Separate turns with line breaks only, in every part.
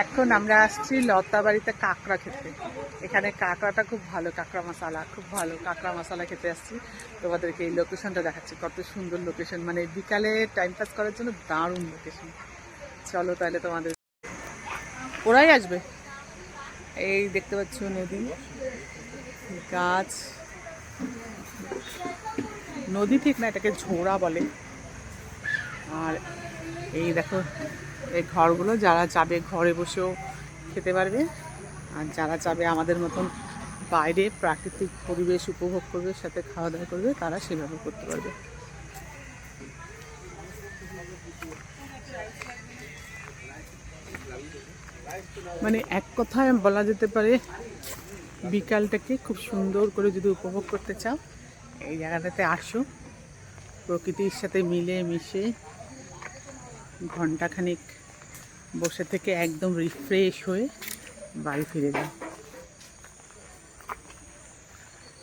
এখন আমরা আসছি লতা বাড়িতে কাঁকড়া খেতে। এখানে কাঁকড়াটা খুব ভালো, কাঁকড়া মশালা খুব ভালো, কাঁকড়া মশালা খেতে আসছি। তোমাদেরকে এই লোকেশনটা দেখাচ্ছি, কত সুন্দর লোকেশন, মানে বিকালে টাইম পাস করার জন্য দারুণ লোকেশন। চলো তাহলে তোমাদের, ওরাই আসবে। এই দেখতে পাচ্ছ নদী, গাছ, নদী ঠিক না, এটাকে ঝোড়া বলে। আর এই দেখো এই ঘরগুলো, যারা যাবে ঘরে বসেও খেতে পারবে, আর যারা যাবে আমাদের মতন বাইরে প্রাকৃতিক পরিবেশ উপভোগ করবে, সাথে খাওয়া দাওয়া করবে, তারা সেভাবে করতে পারবে। মানে এক কথায় বলা যেতে পারে বিকালটাকে খুব সুন্দর করে যদি উপভোগ করতে চাও, এই জায়গাটাতে আসো, প্রকৃতির সাথে মিলে মিশে ঘন্টাখানিক বসে থেকে একদম রিফ্রেশ হয়ে বাড়ি ফিরে যাও।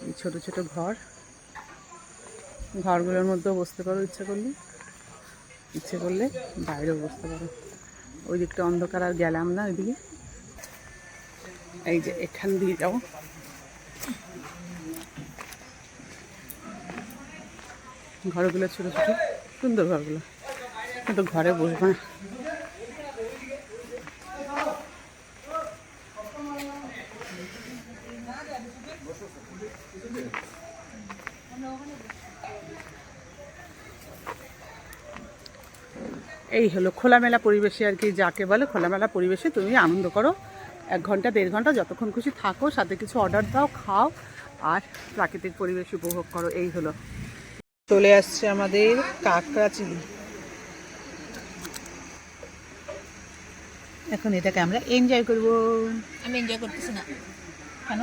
এই ছোট ছোট ঘরগুলোর মধ্যেও বসতে পারো ইচ্ছে করলে বাইরেও বসতে পারো। ওই দিকটা অন্ধকার, আর গেলাম না ওইদিকে। এই যে এখান দিয়ে যাও, ঘরগুলো ছোট ছোট সুন্দর ঘরগুলো, কিন্তু ঘরে বসবো না। এই হলো খোলামেলা পরিবেশে আর কি, যাকে বলে খোলামেলা পরিবেশে তুমি আনন্দ করো। 1 ঘন্টা 1.5 ঘন্টা যতক্ষণ খুশি থাকো, সাথে কিছু অর্ডার দাও, খাও, আর প্রাকৃতিক পরিবেশ উপভোগ করো। এই হলো, চলে আসছে আমাদের কাঁকড়া চিলি। এখন এটাকে আমরা এনজয় করবো।
আমি এনজয় করতেছি না। কেন?